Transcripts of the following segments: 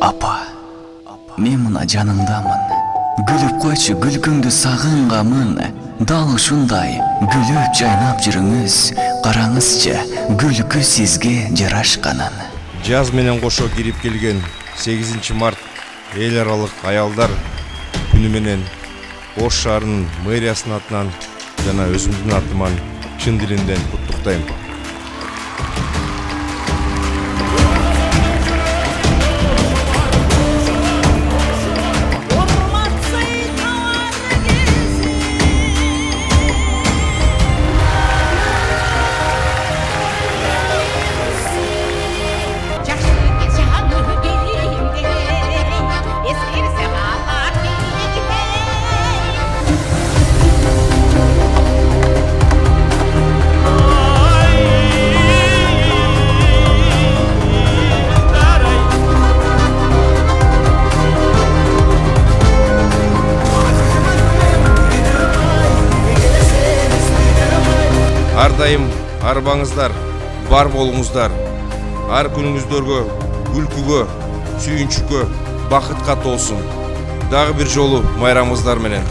Апа, мен мына жаныңдамын. Гүлүп койчу күлкүңдү сагынганмын. Дал ушундай гүлүп жайнап жүрүңүз. Караңызчы, күлкү сизге жарашканын. Жаз менен кошо кирип келген 8 март эл аралык аялдар күнү менен Ош шаарынын мэриясынын атынан жана өзүмдүн атыман чын дилимден куттуктайм. Ар дайым арбаңыздар, бар болуңуздар. Ар күнүңүздөргө, күлкүгө, сүйүнчүккө, бакытка толсун. Дагы бир жолу майрамыңыздар менен.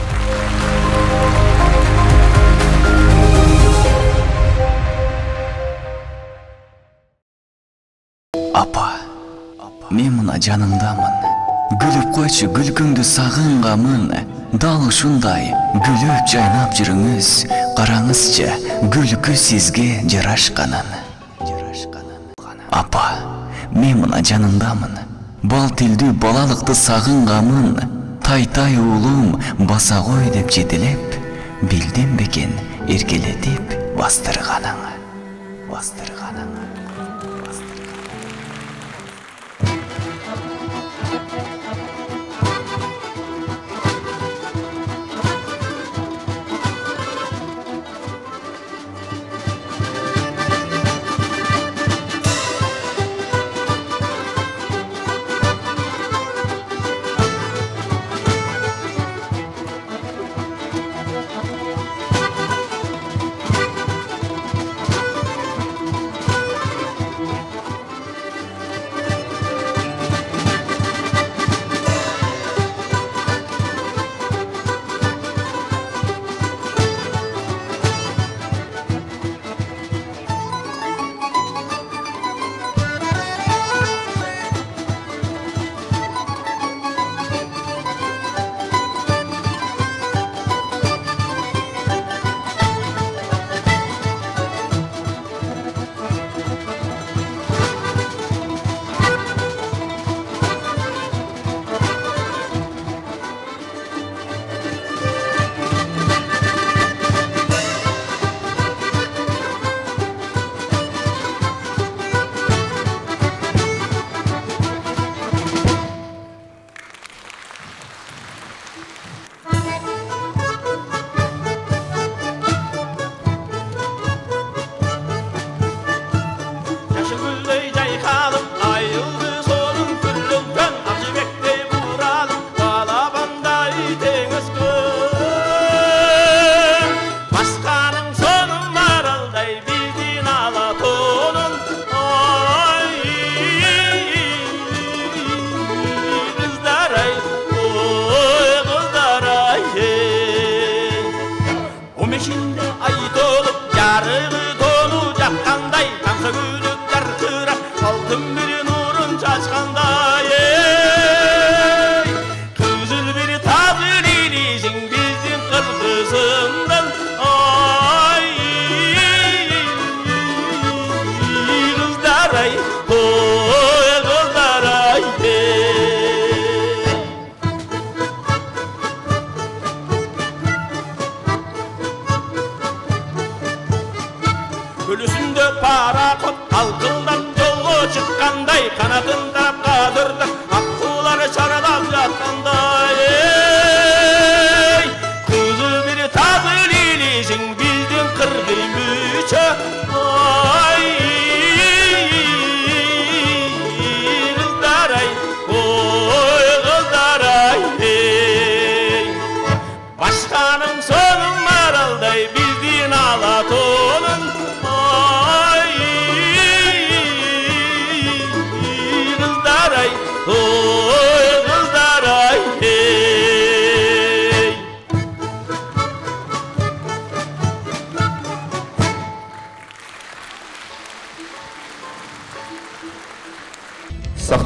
Апа, мен мына жаныңдамын. Гүлүп койчу күлкүңдү сагынганмын. Дал ушундай гүлүп жайнап жүрүңүз. Караңызчы, күлкү сизге жарашканын. Апа, мен мына жаныңдамын. Бал тилдүү балалыкты сагынганмын. Тай уулум баса кой деп жетелеп, билдим бекен эркелетип бастырганын.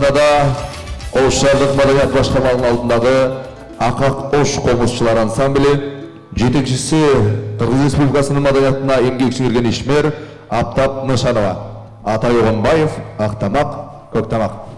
Анда да Ош шаардык маданият башкармалыгынын алдындагы Акак Ош комузчулар ансамблі жетекчиси Кыргыз Республикасынын маданиятына эмгек сиңирген ишмер Аптап Нышанова. Атай Оғонбаев, Ақтамақ, Көктамақ.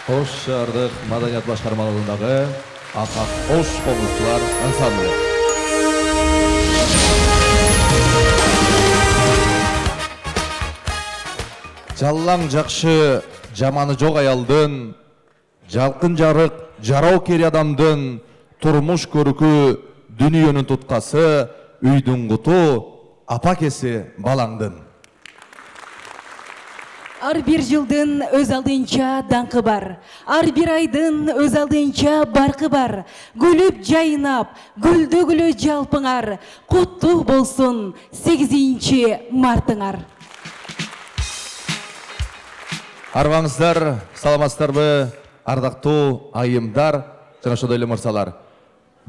Ош шаардык маданият башкармалыгындагы Акак Ош комузчулар ансамблі. Жаллаң жакшы, жаманы жок аялдын, жалкын жарык, жарау кери адамдын, турмуш көрүкү, дүнүйөнүн туткасы, үйдүн куту, апакеси балаңдын. Ар бир жылдын өз алдынча даңкы бар. Ар бир айдын өз алдынча баркы бар. Гүлүп жайнап, гүлдөгүлө жалпыңар. Куттуу болсун 8 мартыңар. Арбаңыздар, саламатсыздарбы, ардактуу айымдар, жана ошондой эле мырзалар.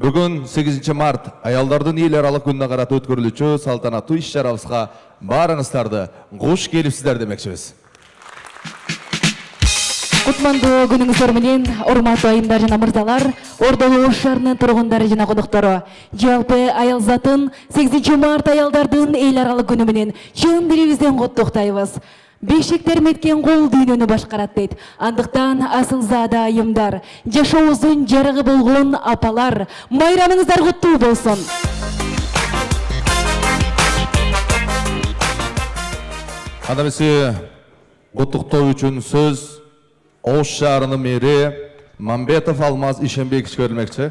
Бүгүн 8 март аялдардын эл аралык күнүнө карата өткөрүлүүчү салтанаттуу иш-чарабызга баарыңыздарды куш келипсиздер демекчибиз. Кутмандуу күнүңүздөр менен, урматтуу айымдар жана мырзалар, Ордолуу Ош шаарынын тургундары жана коноктору. Жалпы аял затын 8 март аялдардын эл аралык күнү менен чын дилибизден куттуктайбыз. Бешик терметкен кол дүйнөнү башкарат дейт. Андыктан асылзада айымдар, жашообуздун жарыгы болгон апалар, майрамыңыздар куттуу болсун. Анда эмесе куттуктоо үчүн сөз Ош шаарынын мэри Мамбетов Алмаз Ишенбекович көрүлмөкчү.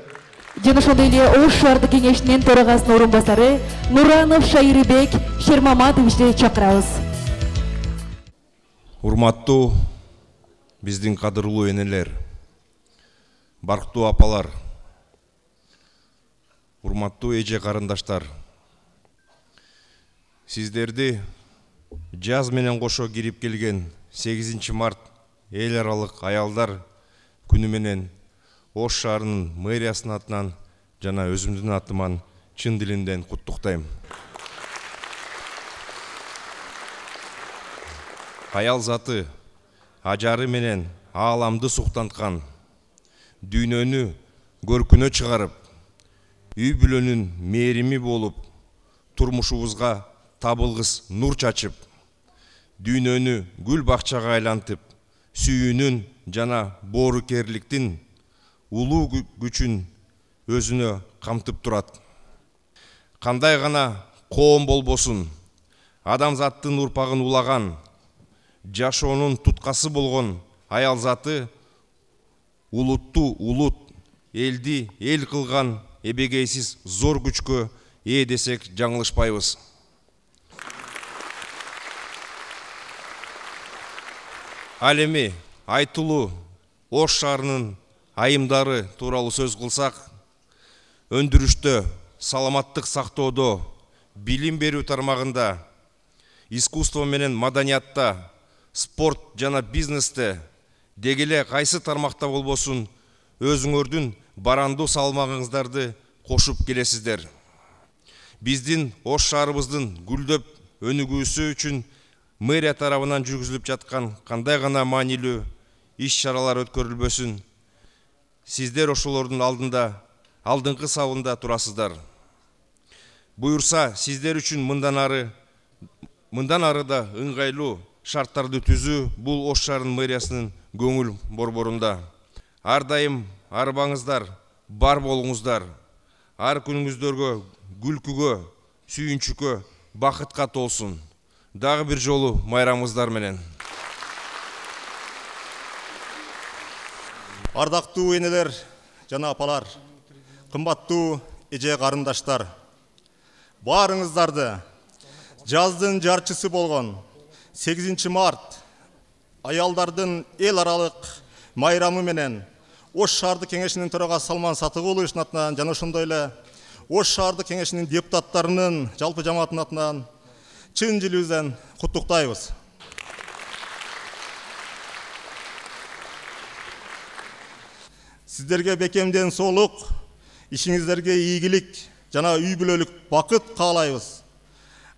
Жана ошондой эле Ош шаардык кеңешинин төрагасынын орун басары Нуранов Шайрыбек Шермаматовичти чакырабыз. Урматтуу биздин кадырлуу энелер, барктуу апалар, урматтуу эже карындаштар, сиздерди жаз менен кошо кирип келген 8 март эл аралык аялдар күнү менен Ош шаарынын мэриясынын атынан жана өзүмдүн атыман чын дилимден куттуктайм. Аял заты ажары менен ааламды суктанткан, дүйнөнү көркүнө чыгарып, үй бүлөнүн мээрими болуп, турмушубузга табылғыс нур чачып, дүйнөнү гүл бакчага айлантып, сүйүүнүн жана боорукерликтин улуу күчүн өзүнө камтып турат. Кандай гана коом болбосун, адамзаттын урпагын улаган, жашоонун туткасы болгон аял заты улутту улут, элди эл кылган эбегейсиз зор күчкө ээ десек жаңылышпайбыз. Ал эми айтылуу Ош шаарынын айымдары тууралуу сөз кылсак, өндүрүштө, саламаттык сактоодо, билим берүү тармагында, искусство менен маданиятта, спорт жана бизнесте, дегеле кайсы тармакта болбосун, өзүңөрдүн барандуу салмагыңыздарды кошуп келесиздер. Биздин Ош шаарыбыздын гүлдөп өнүгүүсү үчүн мэрия тарабынан жүргүзүлүп жаткан кандай гана маанилүү иш-чаралар өткөрүлбөсүн, сиздер ошолордун алдыңкы сабында турасыздар. Буюрса, сиздер үчүн мындан ары да ыңгайлуу шарттарды түзүү бул Ош шаарынын мэриясынын көңүл борборунда. Ар дайым арбаңыздар, бар болуңуздар. Ар күнүңүздөргө күлкүгө, сүйүнчүккө, бакытка толсун. Дагы бир жолу майрамыңыздар менен. Ардактуу энелер жана апалар, кымбаттуу эже карындаштар, баарыңыздарды жаздын жарчысы болгон 8 март аялдардын эл аралык майрамы менен Ош шаардык кеңешинин төрагасы Салман Сатыгуловичтин атынан жана ошондой эле Ош шаардык кеңешинин депутаттарынын жалпы жамааттын атынан чын жүрөктөн куттуктайбыз. Сиздерге бекемден соолук, ишиңиздерге ийгилик жана үй бүлөлүк бакыт каалайбыз.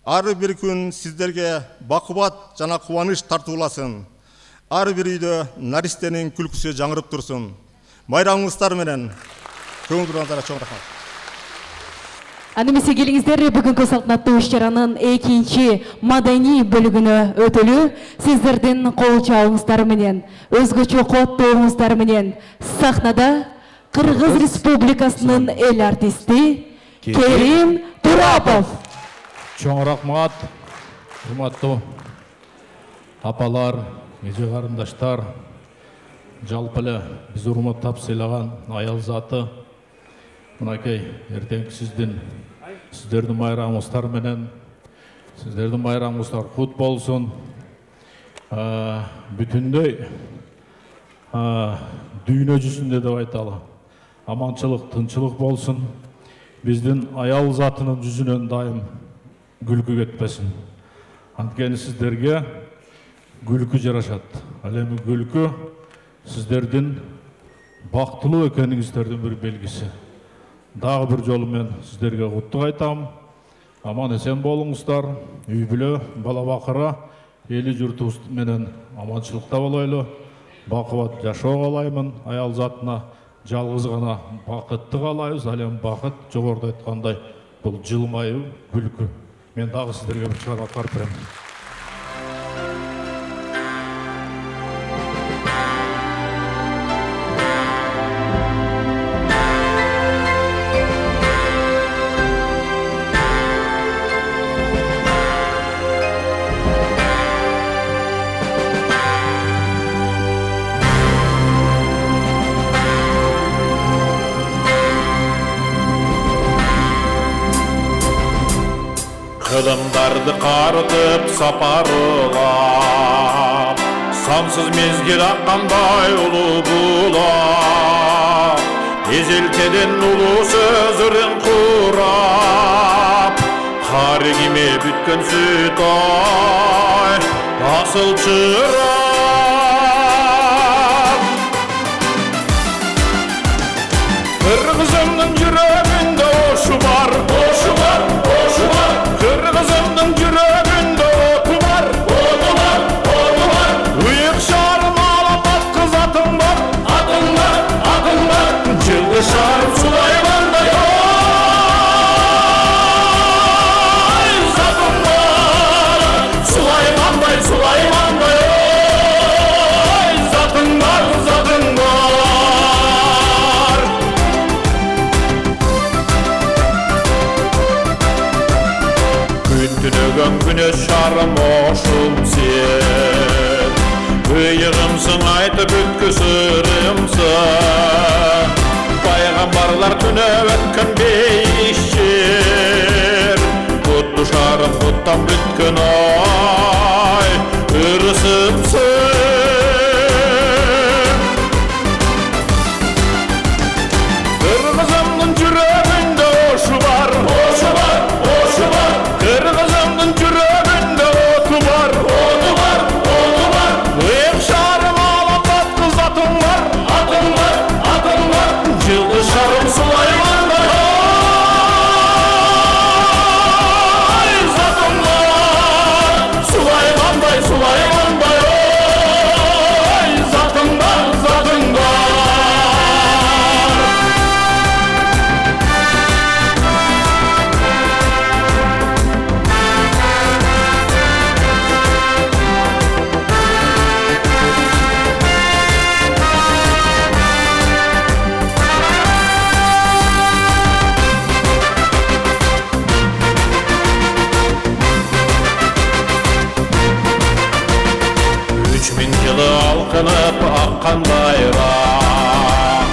Ар бир күн сиздерге бакубат жана кубаныч тартууласын. Ар бир үйдө наристенин күлкүсү жаңырып турсун. Майрамыңыздар менен көңүлдөрүңүзгө чоң рахмат. Анемесе келиңиздер, бүгүнкү салтанаттуу иш-чаранын экинчи маданий бөлүгүнө өтөлү сиздердин кол чабыңыздар менен, өзгөчө кооттооңуздар менен сахнада Кыргыз Республикасынын эл артисти Керим Турапов. Чоң рахмат, урматтуу апалар, эже карындаштар, жалпы эле биз урматтап сыйлаган аял заты, мынакей эртеңки сиздердин майрамыңыздар менен, сиздердин майрамыңыздар кут болсун. Бүтүндөй дүйнө жүзүндө деп айталы, аманчылык, тынчылык болсун. Биздин аял затынын жүзүнөн дайым күлкү кетпесин. Анткени сиздерге күлкү жарашат. Ал эми күлкү сиздердин бактылуу экениңиздердин бир белгиси. Дагы бир жолу мен сиздерге куттук айтам. Аман эсен болуңуздар. Үй бүлө, бала бакыра, эли журтубуз менен аманчылыкта болойлу. Бакубат жашоо каалаймын. Аял затына жалгыз гана бакытты каалайбыз. Ал эми бакыт жогоруда айткандай бул жылмайуу, күлкү. Мен дагы сиздерге бир чыгарма карап берем. Кылымдарды карытып сапарылап, сансыз мезгил аккандай улуу булап, эзелтеден улуу сөзүрүн курап, кар киме бүткөн сүт ай асыл чырап. Кыргызымдын жүрөгүндө ошу бар, ошу бар, ошу бар. Kırgızımdın yüreğinde otu var, otu var, otu var. Uyuk şarım alamat kız atın var, atın var, atın var. Çılgı şarım Sulaymanda yok, zatın var. жарым ошыл сен. Бүйігімсің айтып өткізірімсің, пайғамбарлар күні өткен бейшер. Құтты жарым құттан бүткен ай, үрісімсің. Kırgızımdın yüreğinde oşu var, oşu var, oşu var. Kırgızımdın yüreğinde otu var, otu var, otu var. Büyük şarım alan batkız atın var, atın var, atın var. Cıldı şarım Süleyman'da ay zatın var. Süleyman'day, Süleyman'day ay zatın var, zatın var. Alkınıp akkan bayrak,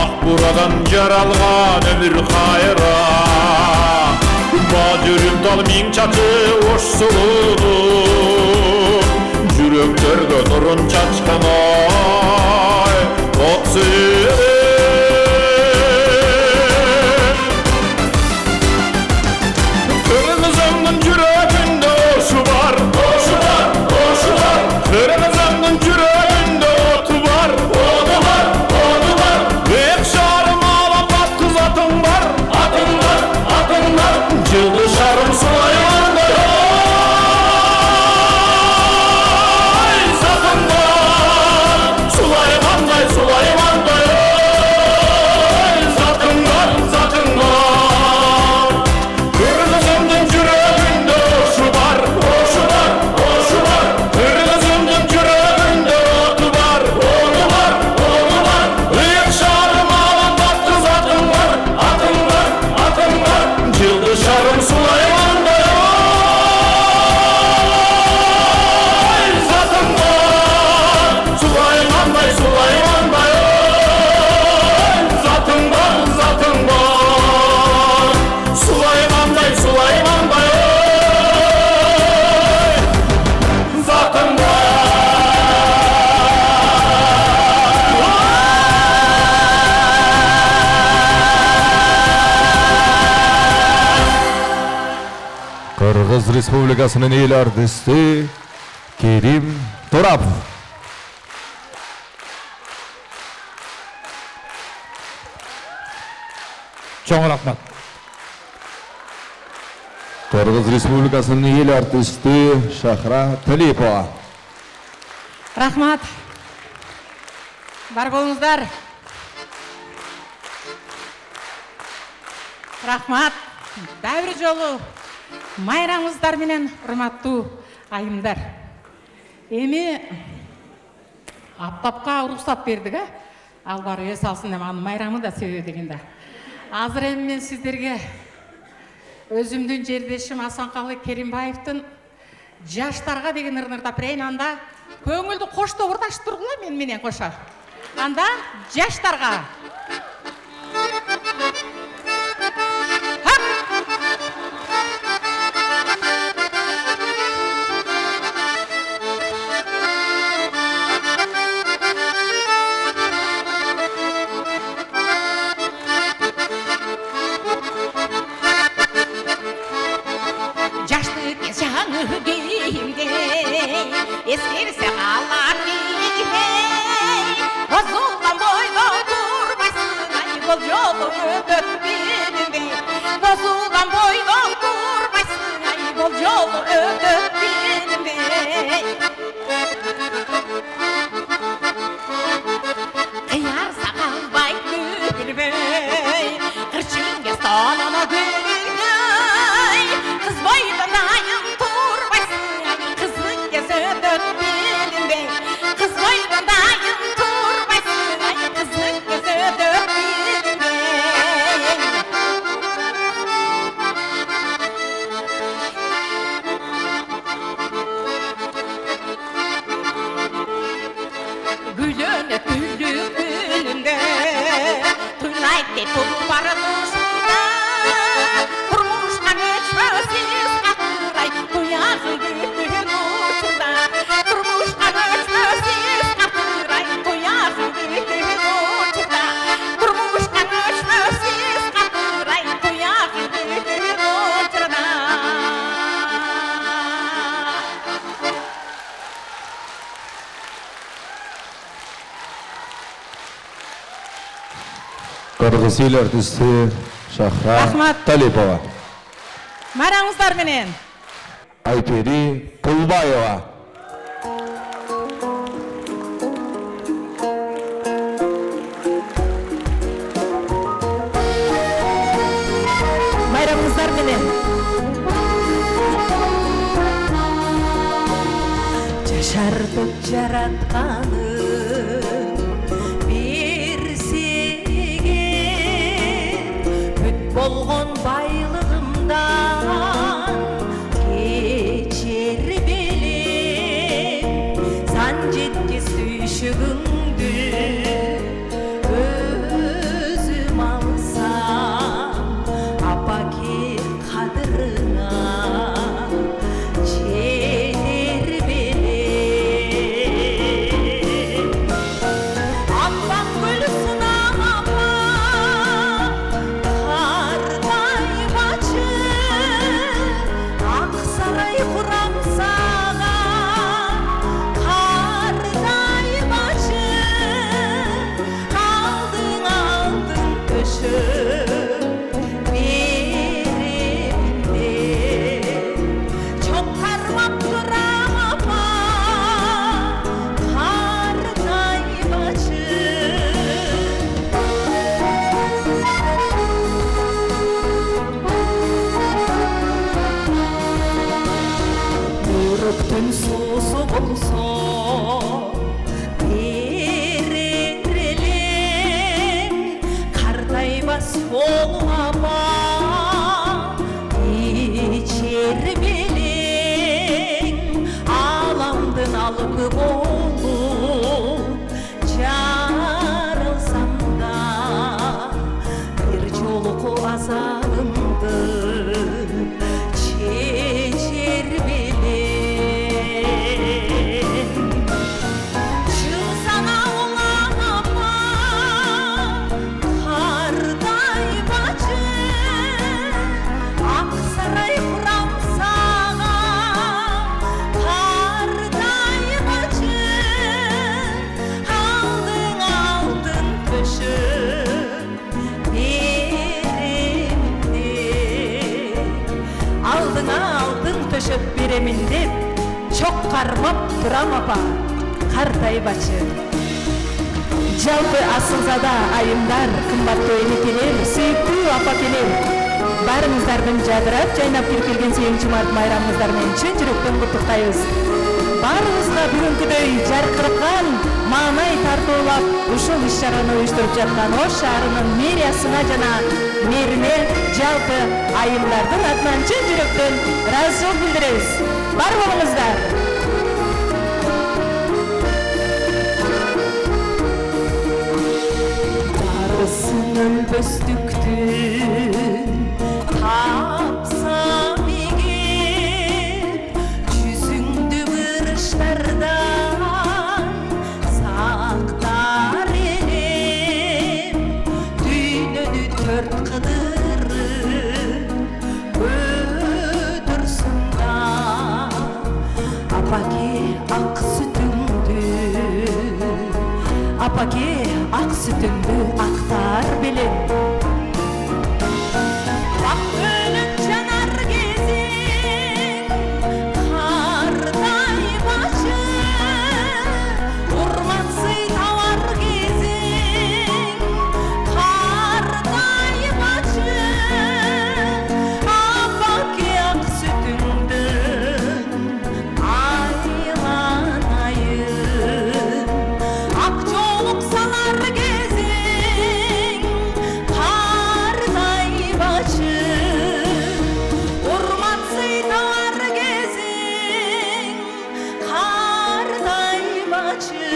ak buradan jaralgan ömür hayra. Badürüm dal min çatı oş suludu, yüreklerge nurun çaçkan ay, oksuyur. Kırmızımdın yüreğinde oşu var, oşu var, oşu var. Kırmızımdın yüreğinde otu var, otu var, otu var. Büyük şarım alan batkız atın var, atın var, atın var. Cıldı şarım Süleyman'da ay zatın var. Süleyman'day, Süleyman'day ay zatın var, zatın var. Kırmızımdın yüreğinde oşu var, oşu var, oşu var. Kırmızımdın yüreğinde otu var, otu var, otu var. Büyük şarım alan batkız atın var, atın var, atın var. Cıldı şarım Süleyman'da ay zatın var. Süleyman'day, Süleyman'day ay zatın var, zatın var. Süleyman'day, Süleyman'day ay zatın var. Kırgız Respublikasının el artisti Kerim Torapov. Çoğun rahmat. Kırgız Respublikasının el artisti Şahra Talipova. Рахмат. Бар болыңыздар. Рахмат. Дәуір жолу майрамыңыздар менен урматтуу айымдар. Эми аптапка уруксат бердик, ал бар эс алсын деп анын майрамы да себеби дегенде. Азыр эми мен сиздерге өзүмдүн жердешим Асанкалы Керимбаевдин жаштарга деген ырнырдап берейин, анда көңүлдү коштоп ырдашып тургула мен менен коша. Анда жаштарга eskirse ağlar hey, bozuldan boyda durmasın, ay bol yolu ödöt bilin, bozuldan boyda durmasın, ay bol yolu ödöt bilin. Kıyar sakal bay gülbey, kırçın gestanına gülbey, kız boydan ayın durmasın, ay kızın geze dört bilin, kız boydan ayın durmasın, ay kızın geze dört bilin. Кыргыз эл артисти Шахра Рахмат. Талипова. Мараңыздар менен. Айпери Кулбаева. Майрамыңыздар менен. Жашартып жаратканы болгон байлыгымдан кечер белем сан жеткиз сүйшүгүңдү өзүм алсам апаки кадырыңа жетер белем аппак көлсүн Күн суусу болсо берер элең картайбас болуп апа ичер белең аламдын алып болуп жарылсам да бир жолку азабымды чечер төшөп беремин деп чок кармап турам апа картайбачы жалпы асылзада айымдар кымбаттуу энекелер сүйүктүү апакелер баарыңыздардын жадырап жайнап кирип келген 8 март майрамыңыздар менен чын жүрөктөн куттуктайбыз баарыбызга бүгүнкүдөй жаркыркан маанай тартуулап ушул иш чараны уюштуруп жаткан Ош шаарынын мэриясына жана мэрине жалпы айымдардын атынан чын жүрөктөн ыраазычылык билдиребиз. Бар болуңуздар. Дарысын өлбөстүктүн тапсам эгер жүзүңдү бырыштардан сактар элем дүйнөнү төрт кыдырып өтүрсүн да апаке ак сүтүңдү актар белем ак көлөк жанар кезең кардай башы урматсый тавар кезең кардай башы апаке ак сүтүңдүн айланайын ак жолук салар кезең кардай башы урматсый тавар кезең кардай башы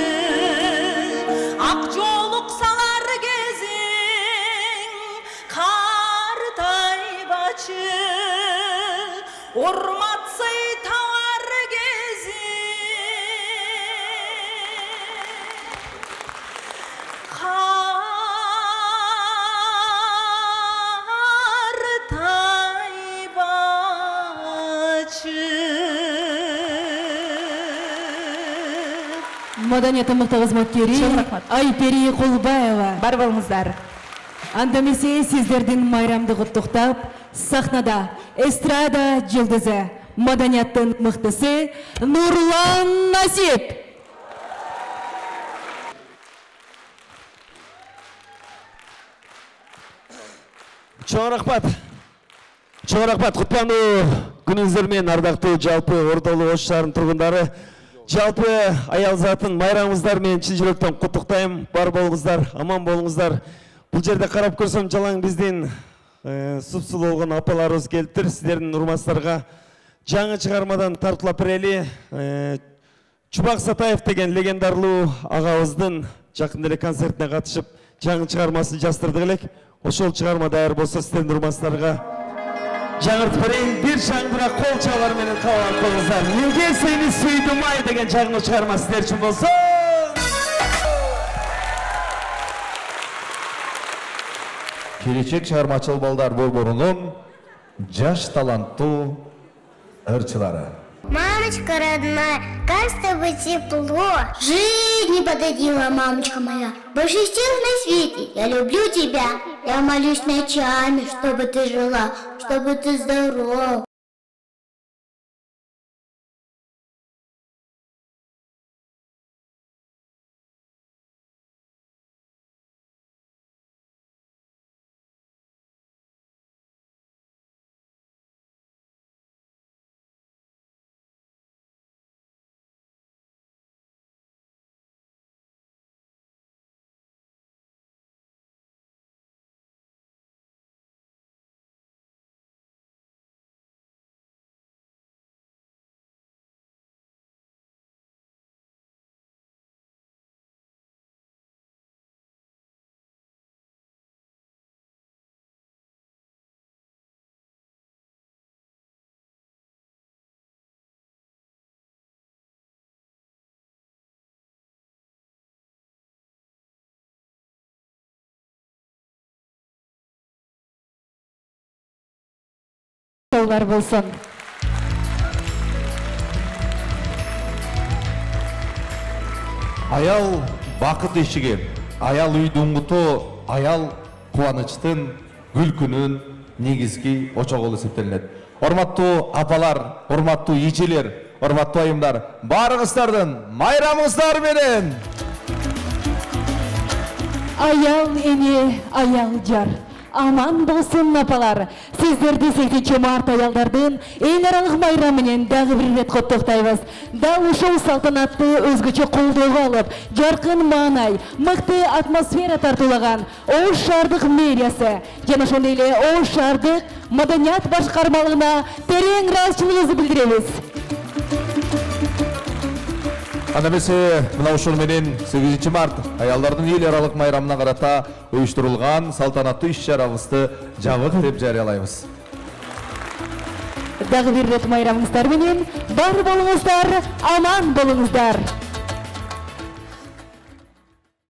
ак жолук салар кезең кардай башы урматсый тавар Маданият мыкты кызматкери Айпери Кулбаева. Бар болуңуздар. Андамесе сіздердің майрамды құттықтап, сахнада эстрада жылдызы, маданияттың мықтысы Нурлан Насип. Чоң рахмат, құттықтану күніңіздермен ардақты жалпы Ордалы Ош шаарынын тұрғындары. Жалпы аял затын майрамыңыздармен чын жүректен құттықтаймын. Бар болыңыздар, аман болыңыздар. Бұл жерде қарап көрсем жалаң бізден сұп-сұлу болған апаларымыз келіптір. Сіздердің урматтарға жаңы шығармадан тартыла пірелі Чубак Сатаев деген легендарлуу ағабыздың жақын эле концертіне қатышып, жаңы шығармасын жастырдық элек. Ошол шығарма даяр болса сіздердің урматтарға жаңыртып берейин. Бир шаңдыра қол чалар менен кабыл болыңыздар. Неге сени сүйдүм ай деген жаңы шығарма сіздер үшін болса. Келечек шығармачыл балдар борборунун жаш таланттуу ырчылары. Мамочка родная, как с тобой тепло. Жизнь не пододила, мамочка моя. Больше всех на свете я люблю тебя. Я молюсь ночами, чтобы ты жила, чтобы ты здоров. Олар болсын. Аял бақыт ешіген, аял үйдің құты, аял қуаныштың, күлкінің негізгі очоғылы септелінеді. Орматтуу апалар, орматтуу ечелер, орматтуу айымдар, барыңыздардың майрамыңыздар менен! Аял эне, аял жар. Аман болсын апалар. Сіздерді 8 март аялдардың эл аралык майрамынен дагы бир рет құттықтайбыз. Дал ушул салтанатты өзгөчө колдоого алып, жаркын маанай, мыкты атмосфера тартуулаган Ош шаардык мэриясы жана ошондой эле Ош шаардык маданият башкармалыгына терең ыраазычылыгыбызды билдиребиз. Анамесе мына ушул менен 8 март аялдардын эл аралык майрамына карата уюштурулган салтанаттуу иш-чарабызды жабык деп жарыялайбыз. Дагы бир рет майрамыңыздар менен бар болуңуздар, аман болуңуздар.